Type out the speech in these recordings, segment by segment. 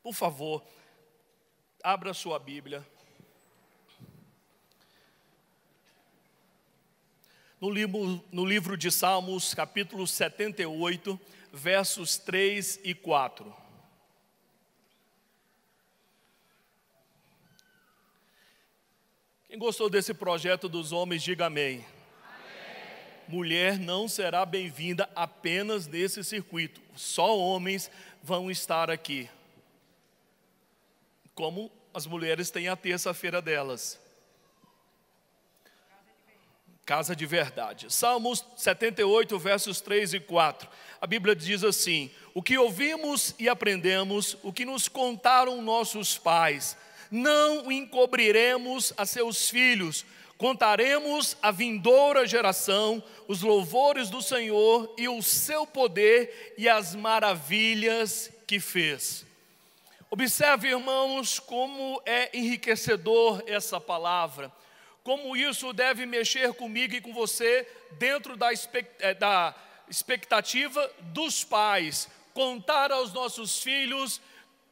Por favor, abra sua Bíblia. No livro de Salmos, capítulo 78, versos 3 e 4. Quem gostou desse projeto dos homens, diga amém. Mulher não será bem-vinda apenas nesse circuito. Só homens vão estar aqui. Como as mulheres têm a terça-feira delas. Casa de verdade. Salmos 78, versos 3 e 4. A Bíblia diz assim: o que ouvimos e aprendemos, o que nos contaram nossos pais, não o encobriremos a seus filhos. Contaremos à vindoura geração os louvores do Senhor e o seu poder e as maravilhas que fez. Observe, irmãos, como é enriquecedor essa palavra, como isso deve mexer comigo e com você dentro da expectativa dos pais, contar aos nossos filhos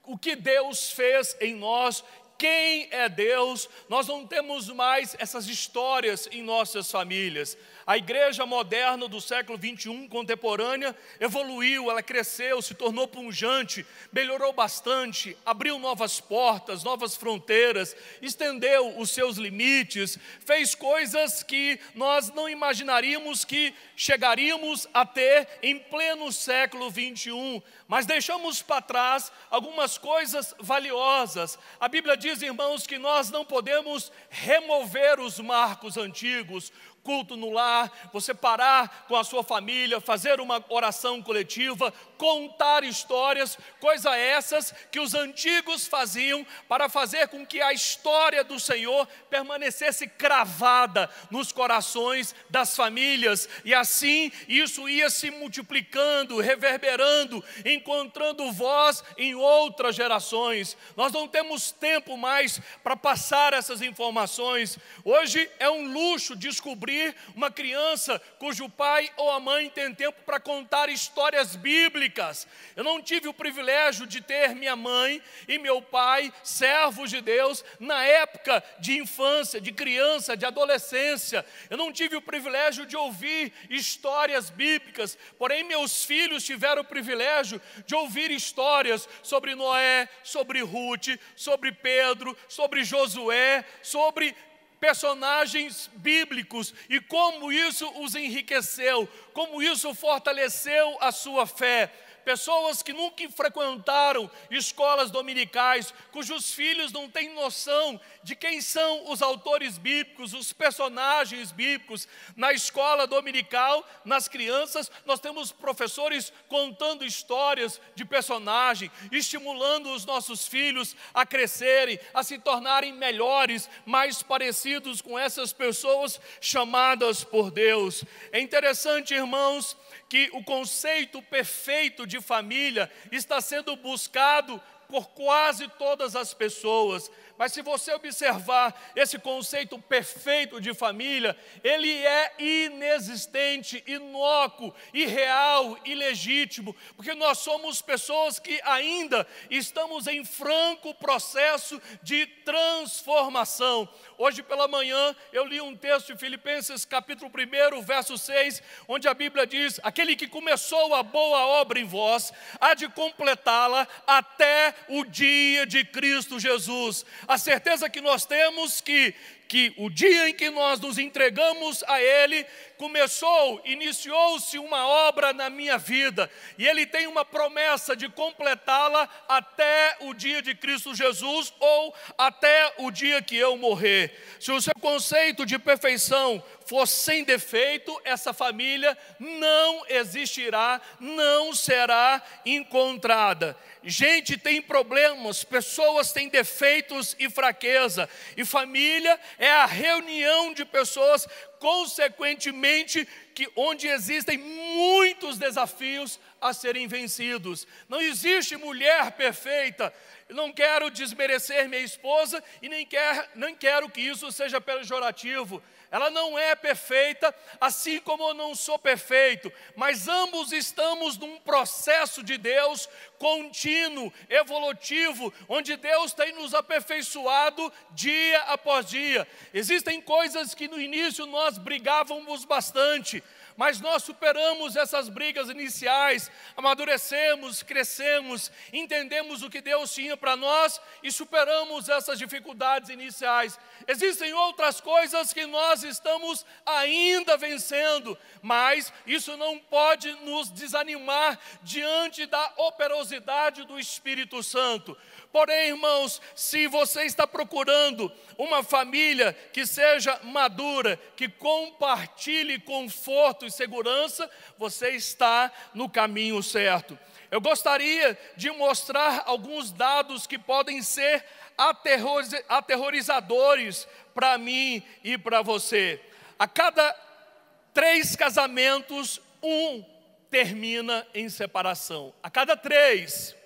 o que Deus fez em nós. Quem é Deus? Nós não temos mais essas histórias em nossas famílias. A igreja moderna do século 21, contemporânea, evoluiu, ela cresceu, se tornou pujante, melhorou bastante, abriu novas portas, novas fronteiras, estendeu os seus limites, fez coisas que nós não imaginaríamos que chegaríamos a ter em pleno século 21. Mas deixamos para trás algumas coisas valiosas. A Bíblia diz, irmãos, que nós não podemos remover os marcos antigos. Culto no lar, você parar com a sua família, fazer uma oração coletiva, contar histórias, coisas essas que os antigos faziam para fazer com que a história do Senhor permanecesse cravada nos corações das famílias, e assim isso ia se multiplicando, reverberando, encontrando voz em outras gerações. Nós não temos tempo mais para passar essas informações. Hoje é um luxo descobrir uma criança cujo pai ou a mãe tem tempo para contar histórias bíblicas. Eu não tive o privilégio de ter minha mãe e meu pai, servos de Deus, na época de infância, de criança, de adolescência. Eu não tive o privilégio de ouvir histórias bíblicas, porém meus filhos tiveram o privilégio de ouvir histórias sobre Noé, sobre Ruth, sobre Pedro, sobre Josué, sobre personagens bíblicos, e como isso os enriqueceu, como isso fortaleceu a sua fé. Pessoas que nunca frequentaram escolas dominicais, cujos filhos não têm noção de quem são os autores bíblicos, os personagens bíblicos. Na escola dominical, nas crianças, nós temos professores contando histórias de personagem, estimulando os nossos filhos a crescerem, a se tornarem melhores, mais parecidos com essas pessoas chamadas por Deus. É interessante, irmãos, que o conceito perfeito de família está sendo buscado por quase todas as pessoas. Mas se você observar esse conceito perfeito de família, ele é inexistente, inócuo, irreal, ilegítimo, porque nós somos pessoas que ainda estamos em franco processo de transformação. Hoje pela manhã eu li um texto de Filipenses capítulo 1, verso 6, onde a Bíblia diz: aquele que começou a boa obra em vós, há de completá-la até o dia de Cristo Jesus. A certeza que nós temos que o dia em que nós nos entregamos a Ele, iniciou-se uma obra na minha vida, e Ele tem uma promessa de completá-la até o dia de Cristo Jesus, ou até o dia que eu morrer. Se o seu conceito de perfeição for sem defeito, essa família não existirá, não será encontrada. Gente tem problemas, pessoas têm defeitos e fraqueza, e família é a reunião de pessoas, consequentemente, onde existem muitos desafios a serem vencidos. Não existe mulher perfeita. Eu não quero desmerecer minha esposa e nem quero que isso seja pejorativo. ela não é perfeita, assim como eu não sou perfeito, mas ambos estamos num processo de Deus contínuo, evolutivo, onde Deus tem nos aperfeiçoado dia após dia. Existem coisas que no início nós brigávamos bastante, mas nós superamos essas brigas iniciais, amadurecemos, crescemos, entendemos o que Deus tinha para nós e superamos essas dificuldades iniciais. Existem outras coisas que nós estamos ainda vencendo, mas isso não pode nos desanimar diante da operosidade do Espírito Santo. Porém, irmãos, se você está procurando uma família que seja madura, que compartilhe conforto e segurança, você está no caminho certo. Eu gostaria de mostrar alguns dados que podem ser aterrorizadores para mim e para você. A cada 3 casamentos, 1 termina em separação. A cada 3.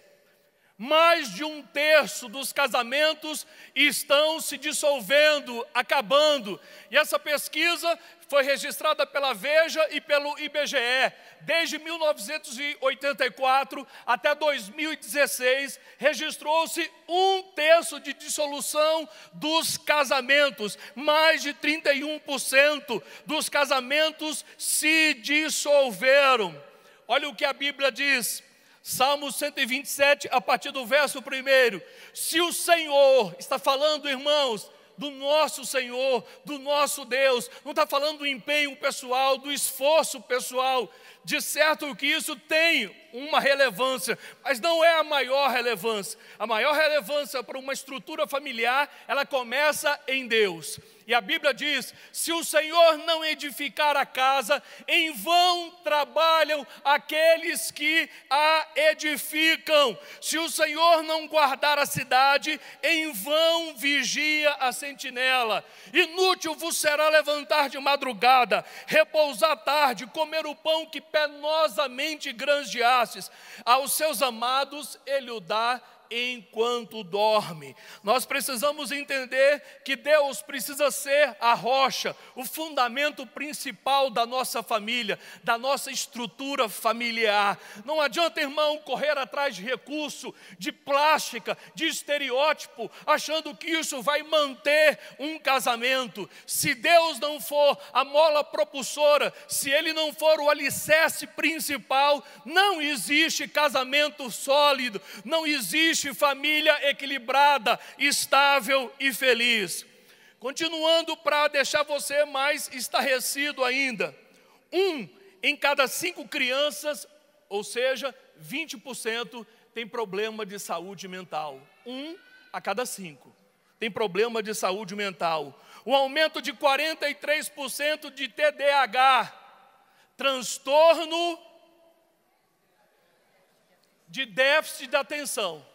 Mais de 1/3 dos casamentos estão se dissolvendo, acabando. E essa pesquisa foi registrada pela Veja e pelo IBGE. Desde 1984 até 2016, registrou-se 1/3 de dissolução dos casamentos. Mais de 31% dos casamentos se dissolveram. Olha o que a Bíblia diz. Salmo 127, a partir do verso 1. Se o Senhor, está falando, irmãos, do nosso Senhor, do nosso Deus, não está falando do empenho pessoal, do esforço pessoal. De certo que isso tem uma relevância, mas não é a maior relevância. A maior relevância para uma estrutura familiar, ela começa em Deus. E a Bíblia diz, se o Senhor não edificar a casa, em vão trabalham aqueles que a edificam. Se o Senhor não guardar a cidade, em vão vigia a sentinela. Inútil vos será levantar de madrugada, repousar tarde, comer o pão que penosamente granjeastes. Aos seus amados ele o dá enquanto dorme. Nós precisamos entender que Deus precisa ser a rocha, o fundamento principal da nossa família, da nossa estrutura familiar. Não adianta, irmão, correr atrás de recurso, de plástica, de estereótipo, achando que isso vai manter um casamento. Se Deus não for a mola propulsora, se Ele não for o alicerce principal, não existe casamento sólido, não existe família equilibrada, estável e feliz. Continuando para deixar você mais estarrecido ainda, 1 em cada 5 crianças, ou seja, 20% tem problema de saúde mental. 1 a cada 5 tem problema de saúde mental. Um aumento de 43% de TDAH, transtorno de déficit de atenção.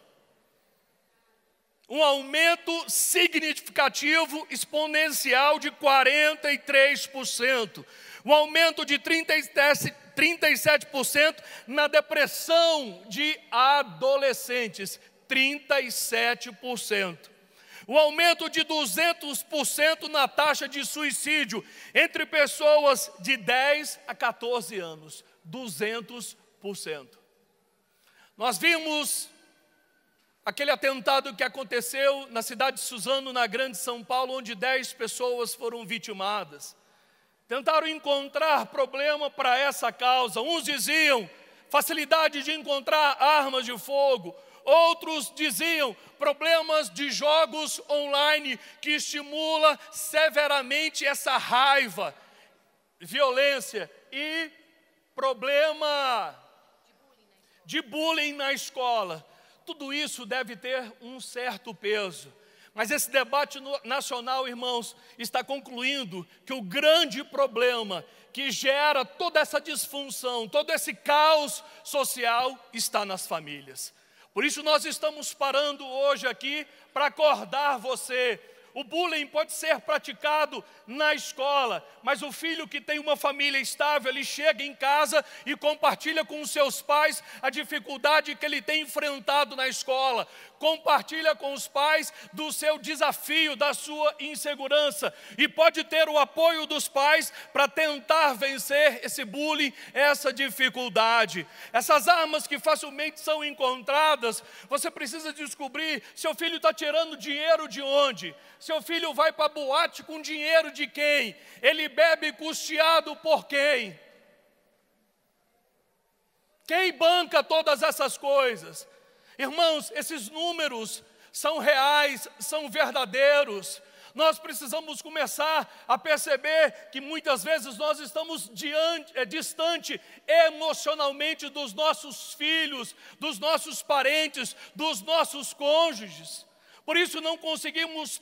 Um aumento significativo, exponencial de 43%. Um aumento de 37% na depressão de adolescentes, 37%. Um aumento de 200% na taxa de suicídio entre pessoas de 10 a 14 anos, 200%. Nós vimos aquele atentado que aconteceu na cidade de Suzano, na Grande São Paulo, onde 10 pessoas foram vitimadas. Tentaram encontrar problema para essa causa. Uns diziam facilidade de encontrar armas de fogo. Outros diziam problemas de jogos online que estimula severamente essa raiva, violência e problema de bullying na escola. Tudo isso deve ter um certo peso. Mas esse debate nacional, irmãos, está concluindo que o grande problema que gera toda essa disfunção, todo esse caos social está nas famílias. Por isso nós estamos parando hoje aqui para acordar você. O bullying pode ser praticado na escola, mas o filho que tem uma família estável, ele chega em casa e compartilha com os seus pais a dificuldade que ele tem enfrentado na escola. Compartilha com os pais do seu desafio, da sua insegurança, e pode ter o apoio dos pais para tentar vencer esse bullying, essa dificuldade. Essas armas que facilmente são encontradas, você precisa descobrir: seu filho está tirando dinheiro de onde? Seu filho vai para a boate com dinheiro de quem? Ele bebe custeado por quem? Quem banca todas essas coisas? Irmãos, esses números são reais, são verdadeiros. Nós precisamos começar a perceber que muitas vezes nós estamos distante emocionalmente dos nossos filhos, dos nossos parentes, dos nossos cônjuges. Por isso não conseguimos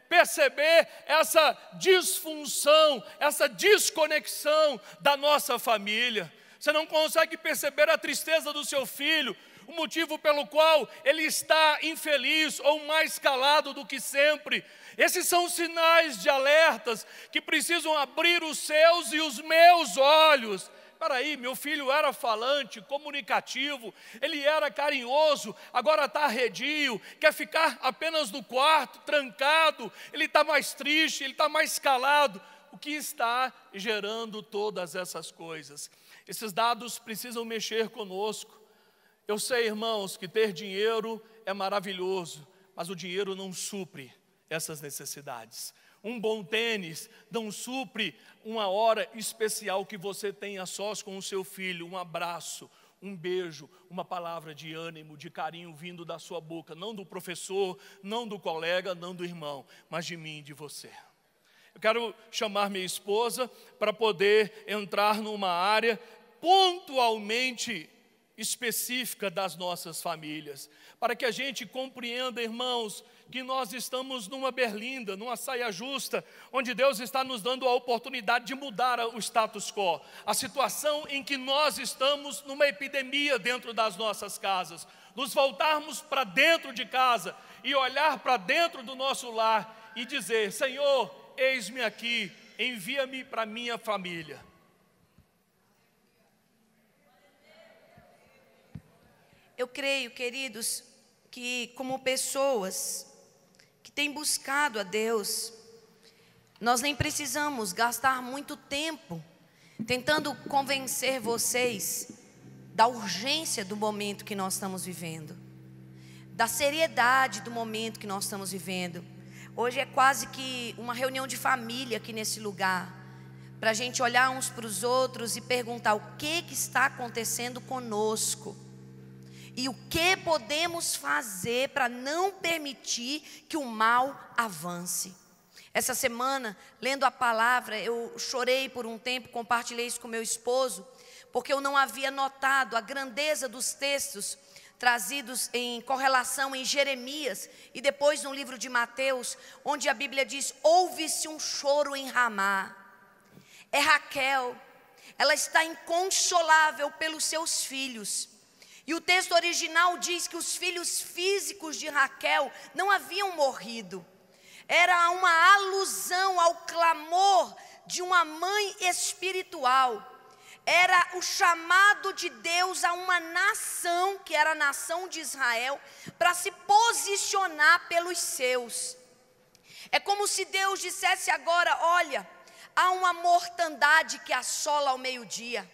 perceber essa disfunção, essa desconexão da nossa família. Você não consegue perceber a tristeza do seu filho, o motivo pelo qual ele está infeliz ou mais calado do que sempre. Esses são sinais de alertas que precisam abrir os seus e os meus olhos. Espera aí, meu filho era falante, comunicativo, ele era carinhoso, agora está arredio, quer ficar apenas no quarto, trancado, ele está mais triste, ele está mais calado. O que está gerando todas essas coisas? Esses dados precisam mexer conosco. Eu sei, irmãos, que ter dinheiro é maravilhoso, mas o dinheiro não supre essas necessidades. Um bom tênis não supre uma hora especial que você tem a sós com o seu filho, um abraço, um beijo, uma palavra de ânimo, de carinho vindo da sua boca, não do professor, não do colega, não do irmão, mas de mim e de você. Eu quero chamar minha esposa para poder entrar numa área pontualmente específica das nossas famílias, para que a gente compreenda, irmãos, que nós estamos numa berlinda, numa saia justa, onde Deus está nos dando a oportunidade de mudar o status quo, a situação em que nós estamos numa epidemia dentro das nossas casas, nos voltarmos para dentro de casa e olhar para dentro do nosso lar e dizer: Senhor, eis-me aqui, envia-me para minha família. Eu creio, queridos, que como pessoas que têm buscado a Deus, nós nem precisamos gastar muito tempo tentando convencer vocês da urgência do momento que nós estamos vivendo, da seriedade do momento que nós estamos vivendo. Hoje é quase que uma reunião de família aqui nesse lugar, para a gente olhar uns para os outros e perguntar o que está acontecendo conosco. E o que podemos fazer para não permitir que o mal avance? Essa semana, lendo a palavra, eu chorei por um tempo, compartilhei isso com meu esposo, porque eu não havia notado a grandeza dos textos trazidos em correlação em Jeremias e depois no livro de Mateus, onde a Bíblia diz: ouve-se um choro em Ramá. É Raquel, ela está inconsolável pelos seus filhos. E o texto original diz que os filhos físicos de Raquel não haviam morrido. Era uma alusão ao clamor de uma mãe espiritual. Era o chamado de Deus a uma nação, que era a nação de Israel, para se posicionar pelos seus. É como se Deus dissesse agora: olha, há uma mortandade que assola ao meio-dia.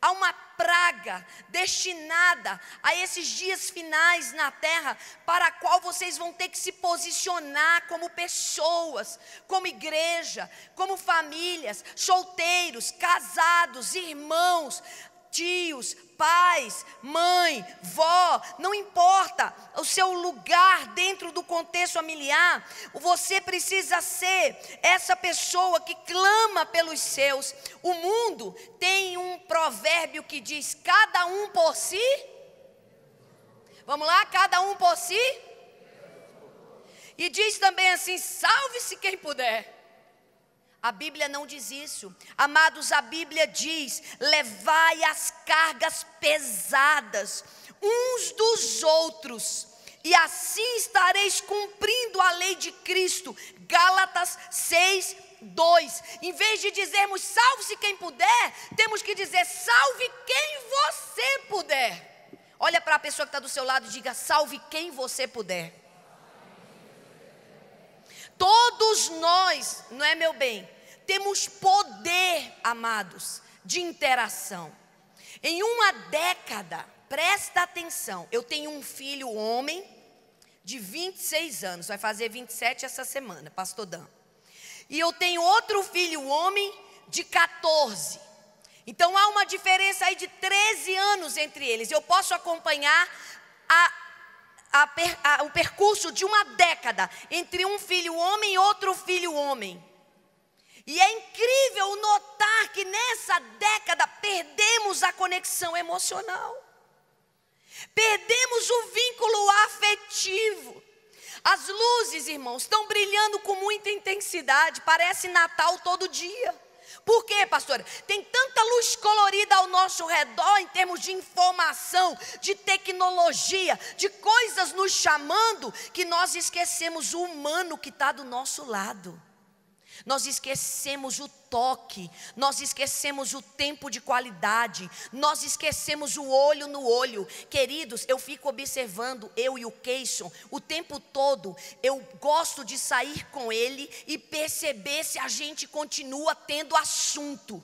Há uma praga destinada a esses dias finais na terra, para a qual vocês vão ter que se posicionar como pessoas, como igreja, como famílias, solteiros, casados, irmãos, tios, pais, mãe, vó, não importa o seu lugar dentro do contexto familiar, você precisa ser essa pessoa que clama pelos seus. O mundo tem um provérbio que diz: cada um por si. Vamos lá, cada um por si. E diz também assim: salve-se quem puder. A Bíblia não diz isso. Amados, a Bíblia diz: levai as cargas pesadas uns dos outros, e assim estareis cumprindo a lei de Cristo. Gálatas 6:2. Em vez de dizermos salve-se quem puder, temos que dizer salve quem você puder. Olha para a pessoa que está do seu lado e diga: salve quem você puder. Todos nós, não é, meu bem, temos poder, amados, de interação. Em uma década, presta atenção, eu tenho um filho homem de 26 anos, vai fazer 27 essa semana, pastor Dan. E eu tenho outro filho homem de 14. Então há uma diferença aí de 13 anos entre eles. Eu posso acompanhar o percurso de uma década entre um filho homem e outro filho homem. E é incrível notar que nessa década perdemos a conexão emocional. Perdemos o vínculo afetivo. As luzes, irmãos, estão brilhando com muita intensidade. Parece Natal todo dia. Por quê, pastora? Tem tanta luz colorida ao nosso redor em termos de informação, de tecnologia, de coisas nos chamando, que nós esquecemos o humano que está do nosso lado. Nós esquecemos o toque, nós esquecemos o tempo de qualidade, nós esquecemos o olho no olho. Queridos, eu fico observando, eu e o Keison, o tempo todo. Eu gosto de sair com ele e perceber se a gente continua tendo assunto.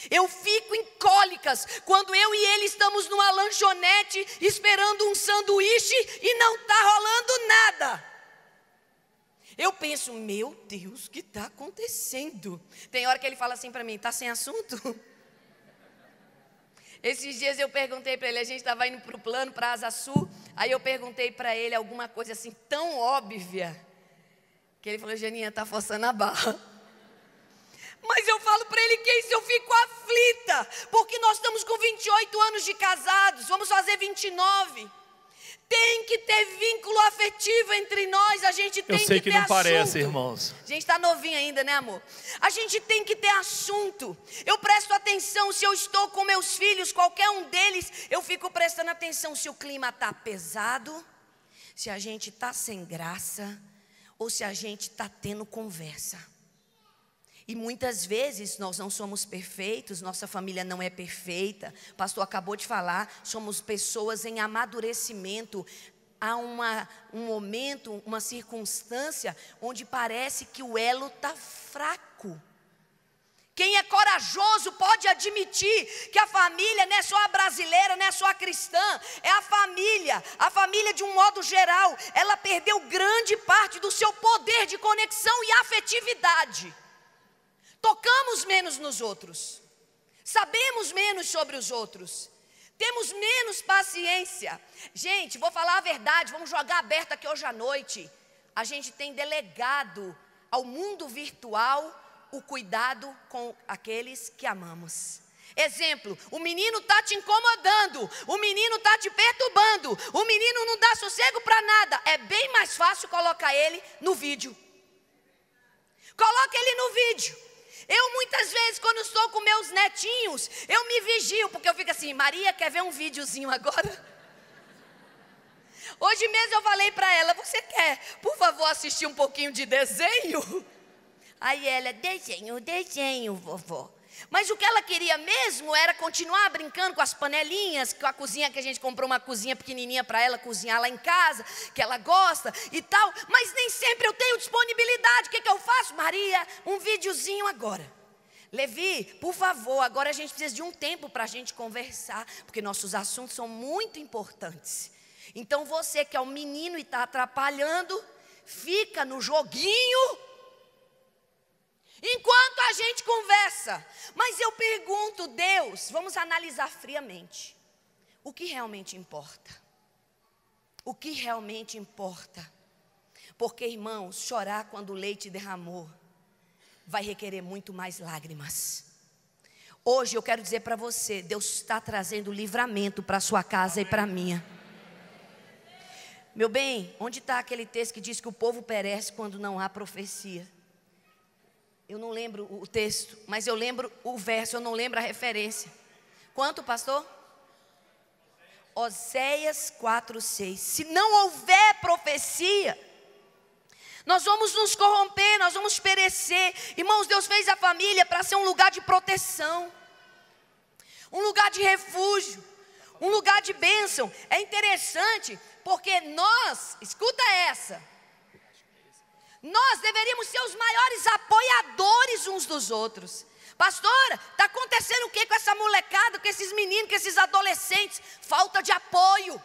Eu fico em cólicas quando eu e ele estamos numa lanchonete esperando um sanduíche e não está rolando nada. Eu penso, meu Deus, o que está acontecendo? Tem hora que ele fala assim para mim: está sem assunto? Esses dias eu perguntei para ele, a gente estava indo para o plano, para a Asa Sul. Aí eu perguntei para ele alguma coisa assim tão óbvia, que ele falou: Janinha, está forçando a barra. Mas eu falo para ele: que isso, eu fico aflita, porque nós estamos com 28 anos de casados, vamos fazer 29. Tem que ter vínculo afetivo entre nós, a gente tem que ter assunto. Eu sei que não parece, irmãos. A gente está novinho ainda, né, amor? A gente tem que ter assunto. Eu presto atenção se eu estou com meus filhos, qualquer um deles, eu fico prestando atenção se o clima está pesado, se a gente está sem graça, ou se a gente está tendo conversa. E muitas vezes nós não somos perfeitos, nossa família não é perfeita. O pastor acabou de falar, somos pessoas em amadurecimento. Há um momento, uma circunstância onde parece que o elo está fraco. Quem é corajoso pode admitir que a família não é só a brasileira, não é só a cristã, é a família de um modo geral. Ela perdeu grande parte do seu poder de conexão e afetividade. Tocamos menos nos outros, sabemos menos sobre os outros, temos menos paciência. Gente, vou falar a verdade, vamos jogar aberto aqui hoje à noite. A gente tem delegado ao mundo virtual o cuidado com aqueles que amamos. Exemplo, o menino está te incomodando, o menino está te perturbando, o menino não dá sossego para nada. É bem mais fácil colocar ele no vídeo. Coloca ele no vídeo. Eu muitas vezes, quando estou com meus netinhos, eu me vigio, porque eu fico assim: Maria, quer ver um videozinho agora? Hoje mesmo eu falei para ela: você quer, por favor, assistir um pouquinho de desenho? Aí ela: desenho, vovó. Mas o que ela queria mesmo era continuar brincando com as panelinhas, com a cozinha, que a gente comprou uma cozinha pequenininha para ela cozinhar lá em casa, que ela gosta e tal. Mas nem sempre eu tenho disponibilidade. O que eu faço? Maria, um videozinho agora. Levi, por favor, agora a gente precisa de um tempo para a gente conversar, porque nossos assuntos são muito importantes. Então você que é um menino e está atrapalhando, fica no joguinho enquanto a gente conversa. Mas eu pergunto, Deus, vamos analisar friamente. O que realmente importa? O que realmente importa? Porque, irmãos, chorar quando o leite derramou vai requerer muito mais lágrimas. Hoje eu quero dizer para você, Deus está trazendo livramento para a sua casa e para a minha. Meu bem, onde está aquele texto que diz que o povo perece quando não há profecia? Eu não lembro o texto, mas eu lembro o verso, eu não lembro a referência. Quanto, pastor? Oséias 4:6. Se não houver profecia, nós vamos nos corromper, nós vamos perecer. Irmãos, Deus fez a família para ser um lugar de proteção, um lugar de refúgio, um lugar de bênção. É interessante, porque nós, escuta essa, nós deveríamos ser os maiores apoiadores uns dos outros. Pastora, está acontecendo o que com essa molecada, com esses meninos, com esses adolescentes? Falta de apoio.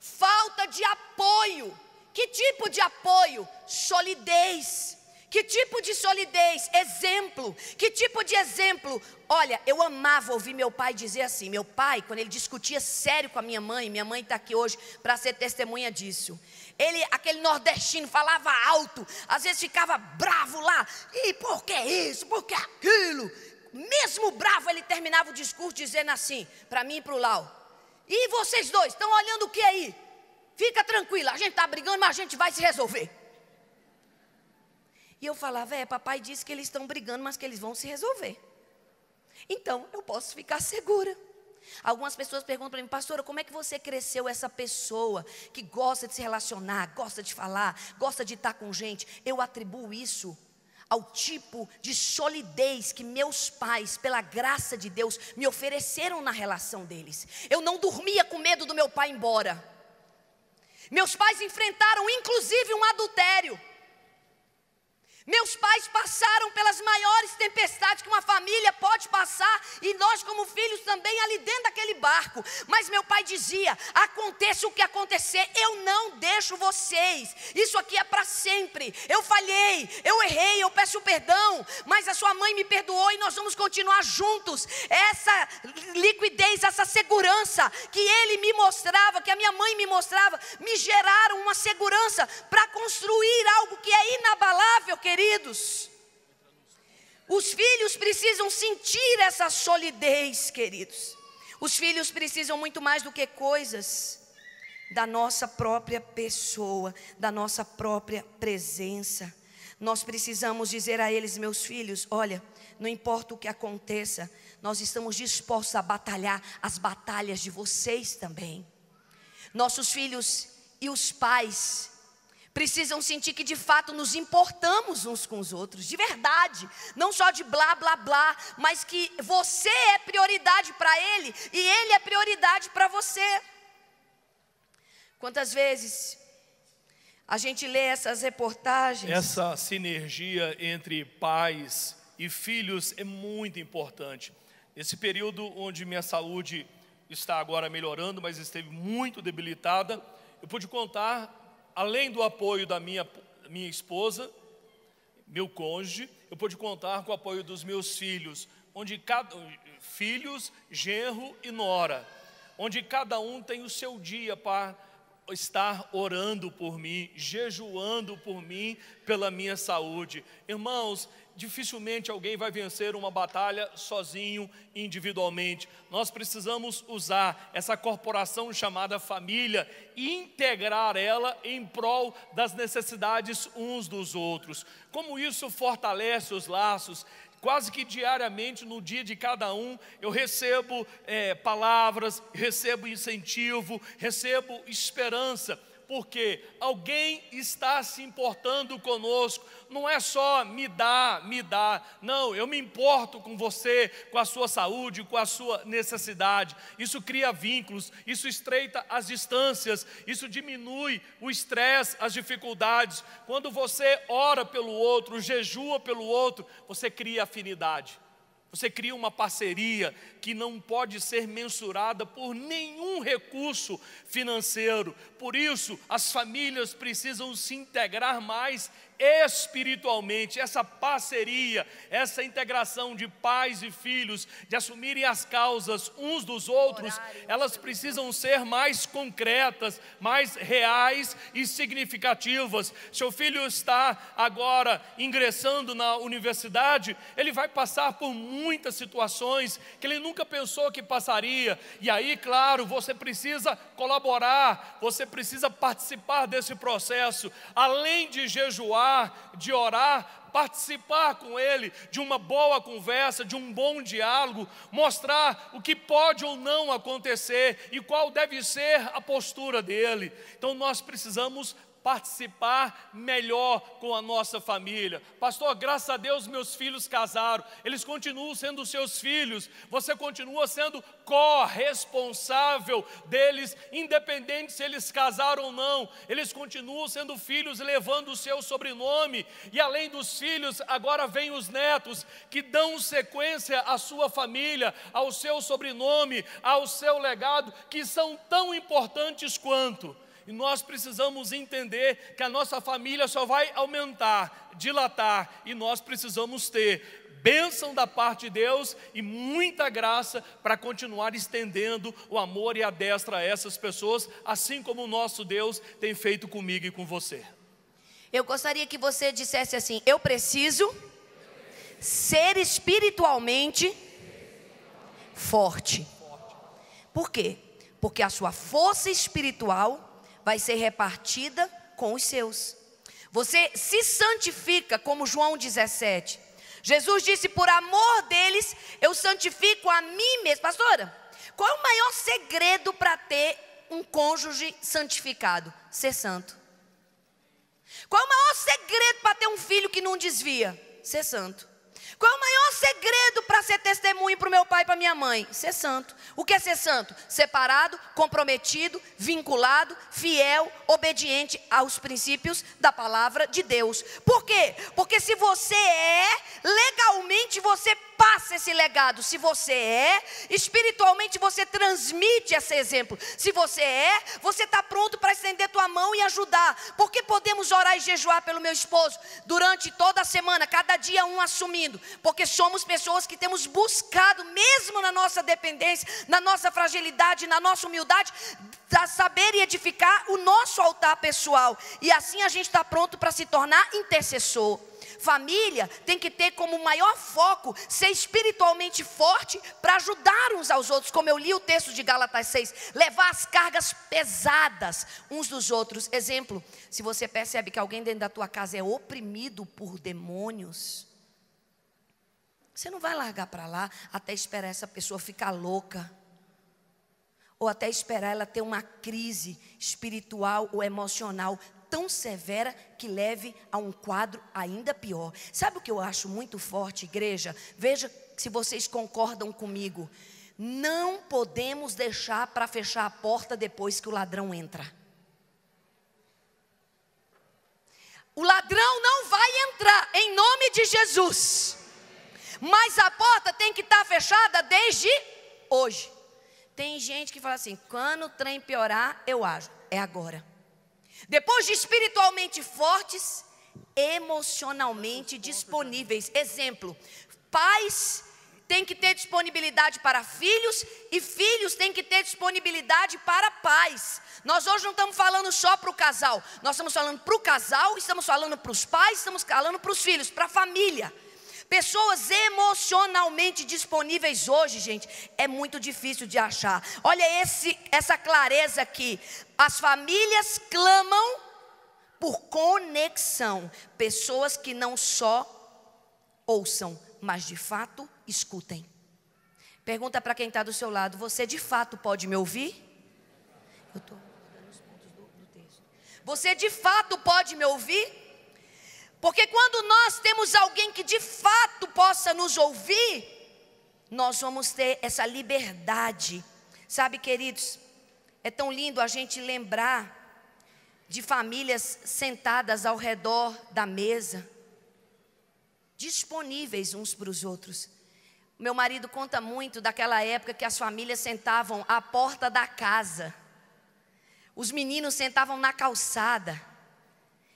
Falta de apoio. Que tipo de apoio? Solidez. Que tipo de solidez? Exemplo. Que tipo de exemplo? Olha, eu amava ouvir meu pai dizer assim. Meu pai, quando ele discutia sério com a minha mãe está aqui hoje para ser testemunha disso. Ele, aquele nordestino, falava alto, às vezes ficava bravo lá. E por que isso? Por que aquilo? Mesmo bravo, ele terminava o discurso dizendo assim, para mim e para o Lau: e vocês dois, estão olhando o que aí? Fica tranquila, a gente está brigando, mas a gente vai se resolver. E eu falava, papai disse que eles estão brigando, mas que eles vão se resolver. Então, eu posso ficar segura. Algumas pessoas perguntam para mim: pastora, como é que você cresceu essa pessoa que gosta de se relacionar, gosta de falar, gosta de estar com gente? Eu atribuo isso ao tipo de solidez que meus pais, pela graça de Deus, me ofereceram na relação deles. Eu não dormia com medo do meu pai ir embora. Meus pais enfrentaram inclusive um adultério. Meus pais passaram pelas maiores tempestades que uma família pode passar, e nós como filhos também ali dentro daquele barco. Mas meu pai dizia: aconteça o que acontecer, eu não deixo vocês, isso aqui é para sempre. Eu falhei, eu errei, eu peço perdão, mas a sua mãe me perdoou e nós vamos continuar juntos. Essa liquidez, essa segurança que ele me mostrava, que a minha mãe me mostrava, me geraram uma segurança para construir algo que é inabalável, queridos. Os filhos precisam sentir essa solidez, queridos. Os filhos precisam muito mais do que coisas da nossa própria pessoa, da nossa própria presença. Nós precisamos dizer a eles: meus filhos, olha, não importa o que aconteça, nós estamos dispostos a batalhar as batalhas de vocês também. Nossos filhos e os pais precisam sentir que de fato nos importamos uns com os outros, de verdade, não só de blá blá blá, mas que você é prioridade para ele e ele é prioridade para você. Quantas vezes a gente lê essas reportagens? Essa sinergia entre pais e filhos é muito importante. Nesse período onde minha saúde está agora melhorando, mas esteve muito debilitada, eu pude contar, além do apoio da minha esposa, meu cônjuge, eu pude contar com o apoio dos meus filhos, filhos, genro e nora, onde cada um tem o seu dia para estar orando por mim, jejuando por mim, pela minha saúde. Irmãos, dificilmente alguém vai vencer uma batalha sozinho, individualmente. Nós precisamos usar essa corporação chamada família e integrar ela em prol das necessidades uns dos outros. Como isso fortalece os laços? Quase que diariamente, no dia de cada um, eu recebo palavras, recebo incentivo, recebo esperança, porque alguém está se importando conosco. Não é só me dá, não, eu me importo com você, com a sua saúde, com a sua necessidade. Isso cria vínculos, isso estreita as distâncias, isso diminui o estresse, as dificuldades. Quando você ora pelo outro, jejua pelo outro, você cria afinidade. Você cria uma parceria que não pode ser mensurada por nenhum recurso financeiro. Por isso, as famílias precisam se integrar mais espiritualmente. Essa parceria, essa integração de pais e filhos, de assumirem as causas uns dos outros, elas precisam ser mais concretas, mais reais e significativas. Seu filho está agora ingressando na universidade, ele vai passar por muitas situações que ele nunca pensou que passaria, e aí, claro, você precisa colaborar, você precisa participar desse processo, além de jejuar, de orar, participar com ele de uma boa conversa, de um bom diálogo, mostrar o que pode ou não acontecer e qual deve ser a postura dele. Então nós precisamos participar melhor com a nossa família. Pastor, graças a Deus meus filhos casaram, eles continuam sendo seus filhos, você continua sendo corresponsável deles, independente se eles casaram ou não, eles continuam sendo filhos, levando o seu sobrenome, e além dos filhos, agora vem os netos, que dão sequência à sua família, ao seu sobrenome, ao seu legado, que são tão importantes quanto. E nós precisamos entender que a nossa família só vai aumentar, dilatar, e nós precisamos ter bênção da parte de Deus e muita graça para continuar estendendo o amor e a destra a essas pessoas, assim como o nosso Deus tem feito comigo e com você. Eu gostaria que você dissesse assim: eu preciso ser espiritualmente forte. Por quê? Porque a sua força espiritual vai ser repartida com os seus. Você se santifica, como João 17. Jesus disse: por amor deles, eu santifico a mim mesmo. Pastora, qual é o maior segredo para ter um cônjuge santificado? Ser santo. Qual é o maior segredo para ter um filho que não desvia? Ser santo. Qual é o maior segredo para ser testemunho para o meu pai e para minha mãe? Ser santo. O que é ser santo? Separado, comprometido, vinculado, fiel, obediente aos princípios da palavra de Deus. Por quê? Porque se você legalmente você passa esse legado. Se você espiritualmente você transmite esse exemplo. Se você você está pronto para estender tua mão e ajudar. Porque podemos orar e jejuar pelo meu esposo durante toda a semana, cada dia um assumindo. Porque somos pessoas que temos buscado, mesmo na nossa dependência, na nossa fragilidade, na nossa humildade, saber e edificar o nosso altar pessoal. E assim a gente está pronto para se tornar intercessor. Família tem que ter como maior foco ser espiritualmente forte para ajudar uns aos outros, como eu li o texto de Gálatas 6, levar as cargas pesadas uns dos outros. Exemplo, se você percebe que alguém dentro da tua casa é oprimido por demônios, você não vai largar para lá até esperar essa pessoa ficar louca, ou até esperar ela ter uma crise espiritual ou emocional tão severa que leve a um quadro ainda pior. Sabe o que eu acho muito forte, igreja? Veja se vocês concordam comigo. Não podemos deixar para fechar a porta depois que o ladrão entra. O ladrão não vai entrar em nome de Jesus. Mas a porta tem que estar fechada desde hoje. Tem gente que fala assim: quando o trem piorar, eu ajo. É agora. Depois de espiritualmente fortes, emocionalmente disponíveis. Exemplo, pais têm que ter disponibilidade para filhos e filhos têm que ter disponibilidade para pais. Nós hoje não estamos falando só para o casal, nós estamos falando para o casal, estamos falando para os pais, estamos falando para os filhos, para a família. Pessoas emocionalmente disponíveis hoje, gente, é muito difícil de achar. Olha essa clareza aqui. As famílias clamam por conexão. Pessoas que não só ouçam, mas de fato escutem. Pergunta para quem está do seu lado: você de fato pode me ouvir? Eu estou dando os pontos do texto. Você de fato pode me ouvir? Porque quando nós temos alguém que de fato possa nos ouvir, nós vamos ter essa liberdade. Sabe, queridos, é tão lindo a gente lembrar de famílias sentadas ao redor da mesa, disponíveis uns para os outros. Meu marido conta muito daquela época que as famílias sentavam à porta da casa. Os meninos sentavam na calçada.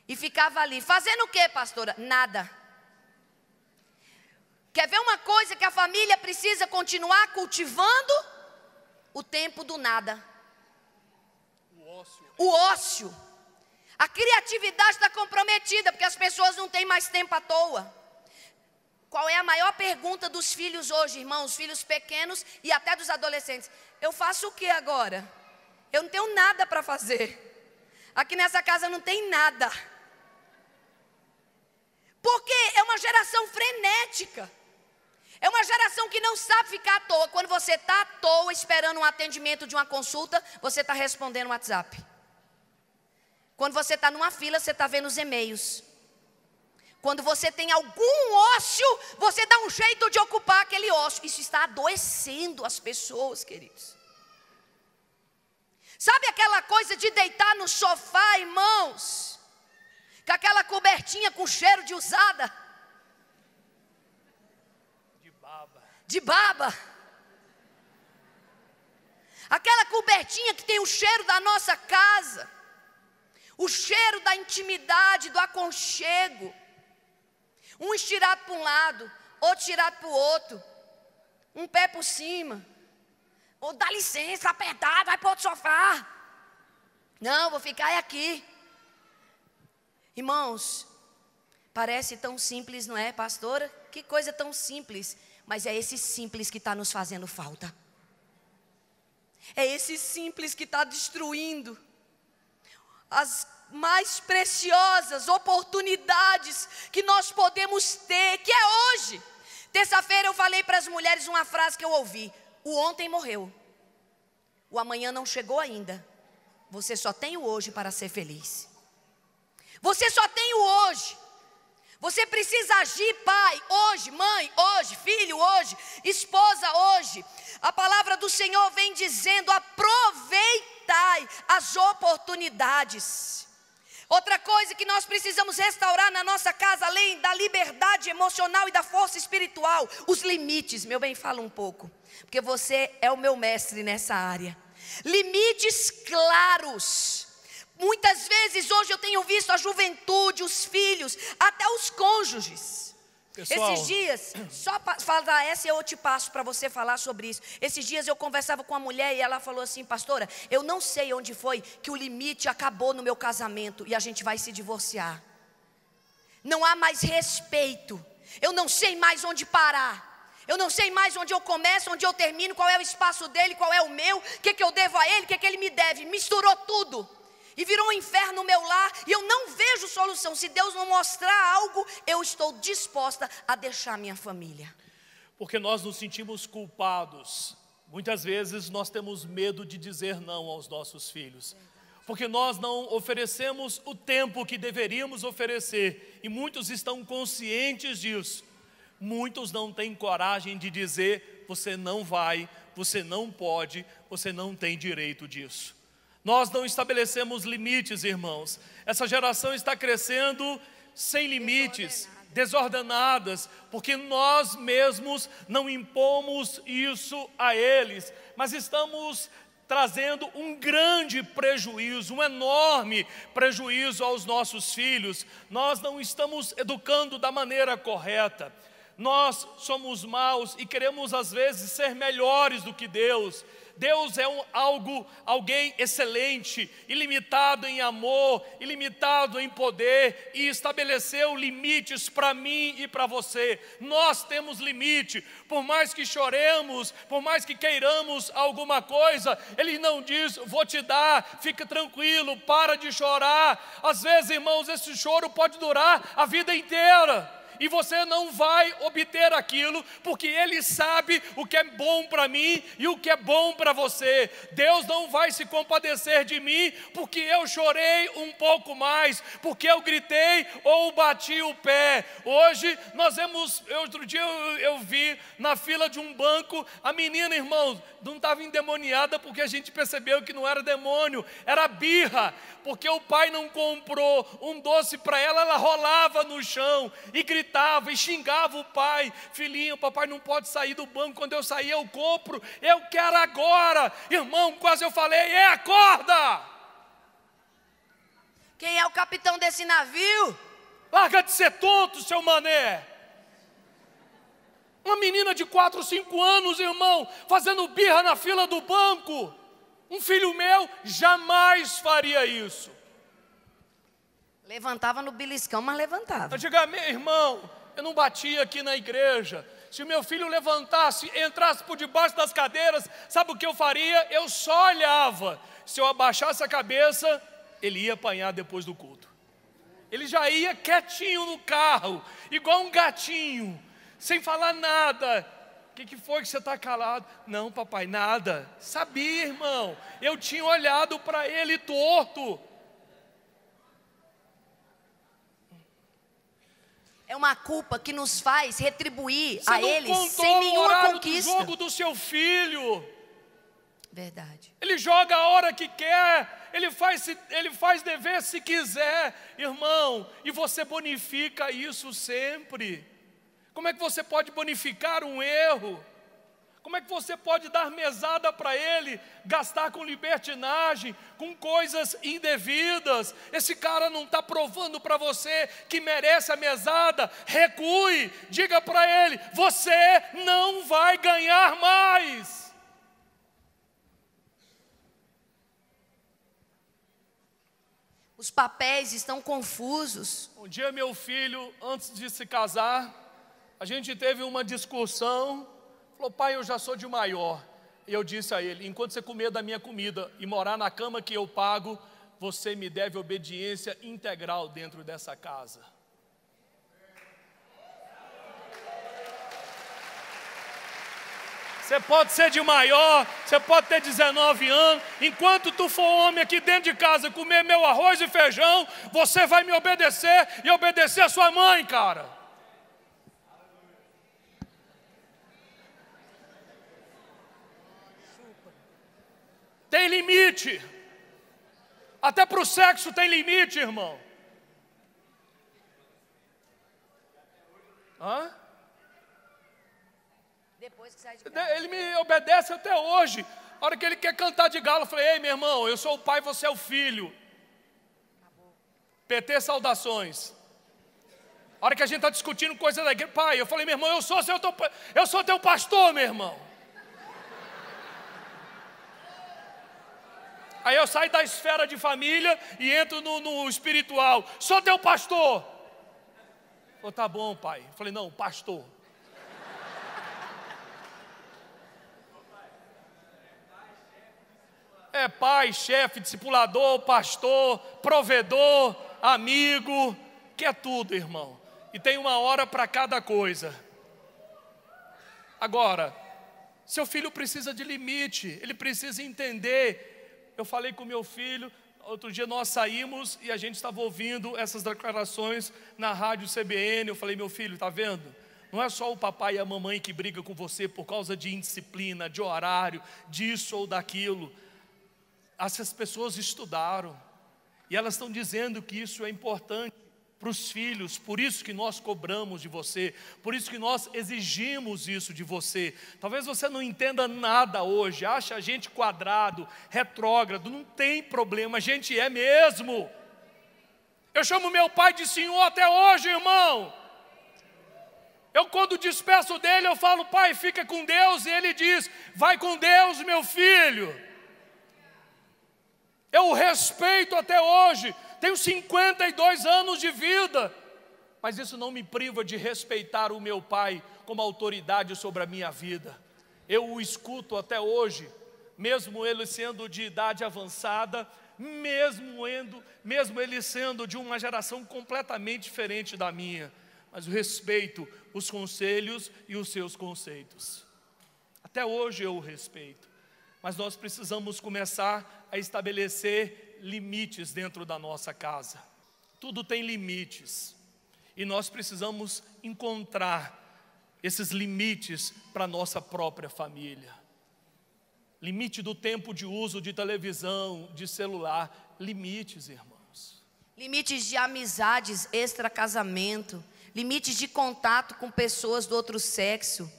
E ficava ali, fazendo o que, pastora? Nada. Quer ver uma coisa que a família precisa continuar cultivando? O tempo do nada. O ócio. A criatividade está comprometida, porque as pessoas não têm mais tempo à toa. Qual é a maior pergunta dos filhos hoje, irmãos? Filhos pequenos e até dos adolescentes. Eu faço o que agora? Eu não tenho nada para fazer. Aqui nessa casa não tem nada. Porque é uma geração frenética. É uma geração que não sabe ficar à toa. Quando você está à toa esperando um atendimento de uma consulta, você está respondendo o WhatsApp. Quando você está numa fila, você está vendo os e-mails. Quando você tem algum ócio, você dá um jeito de ocupar aquele ócio. Isso está adoecendo as pessoas, queridos. Sabe aquela coisa de deitar no sofá, irmãos, com aquela cobertinha com cheiro de usada? De baba. Aquela cobertinha que tem o cheiro da nossa casa, o cheiro da intimidade, do aconchego. Um estirado para um lado, outro estirado para o outro, um pé por cima. Ou dá licença, apertado, vai para outro sofá. Não, vou ficar aqui. Irmãos, parece tão simples, não é, pastora? Que coisa tão simples. Mas é esse simples que está nos fazendo falta. É esse simples que está destruindo as mais preciosas oportunidades que nós podemos ter, que é hoje. Terça-feira eu falei para as mulheres uma frase que eu ouvi: o ontem morreu, o amanhã não chegou ainda. Você só tem o hoje para ser feliz. Você só tem o hoje. Você precisa agir, pai, hoje, mãe, hoje, filho, hoje, esposa, hoje. A palavra do Senhor vem dizendo: aproveitai as oportunidades. Outra coisa que nós precisamos restaurar na nossa casa, além da liberdade emocional e da força espiritual, os limites. Meu bem, fala um pouco, porque você é o meu mestre nessa área. Limites claros. Muitas vezes hoje eu tenho visto a juventude, os filhos, até os cônjuges. Pessoal, esses dias, só para falar essa eu te passo para você falar sobre isso. Esses dias eu conversava com uma mulher e ela falou assim: pastora, eu não sei onde foi que o limite acabou no meu casamento e a gente vai se divorciar. Não há mais respeito, eu não sei mais onde parar. Eu não sei mais onde eu começo, onde eu termino, qual é o espaço dele, qual é o meu, o que eu devo a ele, o que ele me deve. Misturou tudo. E virou um inferno no meu lar, e eu não vejo solução. Se Deus não mostrar algo, eu estou disposta a deixar minha família. Porque nós nos sentimos culpados. Muitas vezes nós temos medo de dizer não aos nossos filhos. Porque nós não oferecemos o tempo que deveríamos oferecer. E muitos estão conscientes disso. Muitos não têm coragem de dizer: você não vai, você não pode, você não tem direito disso. Nós não estabelecemos limites, irmãos. Essa geração está crescendo sem limites, desordenadas, porque nós mesmos não impomos isso a eles, mas estamos trazendo um grande prejuízo, um enorme prejuízo aos nossos filhos. Nós não estamos educando da maneira correta. Nós somos maus e queremos às vezes ser melhores do que Deus. Deus é alguém excelente, ilimitado em amor, ilimitado em poder, e estabeleceu limites para mim e para você. Nós temos limite, por mais que choremos, por mais que queiramos alguma coisa, Ele não diz: vou te dar, fica tranquilo, para de chorar. Às vezes, irmãos, esse choro pode durar a vida inteira. E você não vai obter aquilo, porque Ele sabe o que é bom para mim e o que é bom para você. Deus não vai se compadecer de mim, porque eu chorei um pouco mais, porque eu gritei ou bati o pé. Hoje nós vemos, outro dia eu vi na fila de um banco, a menina, irmãos, não estava endemoniada, porque a gente percebeu que não era demônio, era birra. Porque o pai não comprou um doce para ela, ela rolava no chão e gritava e xingava o pai: filhinho, papai não pode sair do banco, quando eu sair eu compro, eu quero agora. Irmão, quase eu falei: acorda! Quem é o capitão desse navio? Larga de ser tonto, seu mané. Uma menina de 4, 5 anos, irmão, fazendo birra na fila do banco. Um filho meu jamais faria isso. Levantava no beliscão, mas levantava. Eu digo: meu irmão, eu não batia aqui na igreja. Se o meu filho levantasse, entrasse por debaixo das cadeiras, sabe o que eu faria? Eu só olhava. Se eu abaixasse a cabeça, ele ia apanhar depois do culto. Ele já ia quietinho no carro, igual um gatinho, sem falar nada. O que foi que você está calado? Não, papai, nada. Sabia, irmão, eu tinha olhado para ele torto. É uma culpa que nos faz retribuir Você a não eles contou sem o nenhuma horário conquista. do jogo do seu filho. Verdade. Ele joga a hora que quer, ele faz dever se quiser, irmão, e você bonifica isso sempre. Como é que você pode bonificar um erro? Como é que você pode dar mesada para ele, gastar com libertinagem, com coisas indevidas? Esse cara não está provando para você que merece a mesada. Recue, diga para ele: você não vai ganhar mais. Os papéis estão confusos. Um dia meu filho, antes de se casar, a gente teve uma discussão. Falou: pai, eu já sou de maior. E eu disse a ele: enquanto você comer da minha comida e morar na cama que eu pago, você me deve obediência integral dentro dessa casa. Você pode ser de maior, você pode ter 19 anos, enquanto tu for homem aqui dentro de casa, comer meu arroz e feijão, você vai me obedecer e obedecer a sua mãe, cara. Tem limite. Até para o sexo tem limite, irmão. Hã? Depois que sai de casa. Ele me obedece até hoje. A hora que ele quer cantar de galo, eu falei: ei, meu irmão, eu sou o pai, você é o filho. PT, saudações. A hora que a gente está discutindo coisa da igreja, pai, eu falei: meu irmão, eu sou teu pastor, meu irmão. Aí eu saio da esfera de família e entro no espiritual. Sou teu pastor. Falei: tá bom, pai. Eu falei: não, pastor. É pai, chefe, discipulador, pastor, provedor, amigo, que é tudo, irmão. E tem uma hora para cada coisa. Agora, seu filho precisa de limite, ele precisa entender. Eu falei com meu filho, outro dia nós saímos e a gente estava ouvindo essas declarações na rádio CBN. Eu falei: meu filho, tá vendo? Não é só o papai e a mamãe que brigam com você por causa de indisciplina, de horário, disso ou daquilo. Essas pessoas estudaram e elas estão dizendo que isso é importante para os filhos, por isso que nós cobramos de você, por isso que nós exigimos isso de você. Talvez você não entenda nada hoje, acha a gente quadrado, retrógrado, não tem problema, a gente é mesmo. Eu chamo meu pai de senhor até hoje, irmão. Eu, quando despeço dele, eu falo: pai, fica com Deus, e ele diz: vai com Deus, meu filho. Eu o respeito até hoje, tenho 52 anos de vida, mas isso não me priva de respeitar o meu pai como autoridade sobre a minha vida. Eu o escuto até hoje, mesmo ele sendo de idade avançada, mesmo ele sendo de uma geração completamente diferente da minha, mas eu respeito os conselhos e os seus conceitos. Até hoje eu o respeito. Mas nós precisamos começar a estabelecer limites dentro da nossa casa. Tudo tem limites. E nós precisamos encontrar esses limites para a nossa própria família. Limite do tempo de uso de televisão, de celular. Limites, irmãos. Limites de amizades extra-casamento. Limites de contato com pessoas do outro sexo.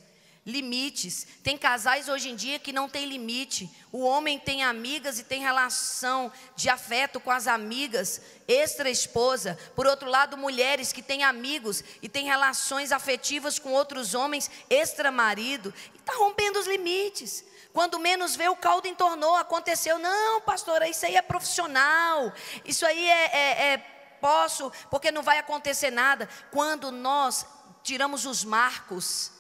Limites. Tem casais hoje em dia que não tem limite. O homem tem amigas e tem relação de afeto com as amigas, extra-esposa. Por outro lado, mulheres que têm amigos e têm relações afetivas com outros homens, extra-marido. E está rompendo os limites. Quando menos vê, o caldo entornou, aconteceu. Não, pastora, isso aí é profissional. Isso aí posso, porque não vai acontecer nada. Quando nós tiramos os marcos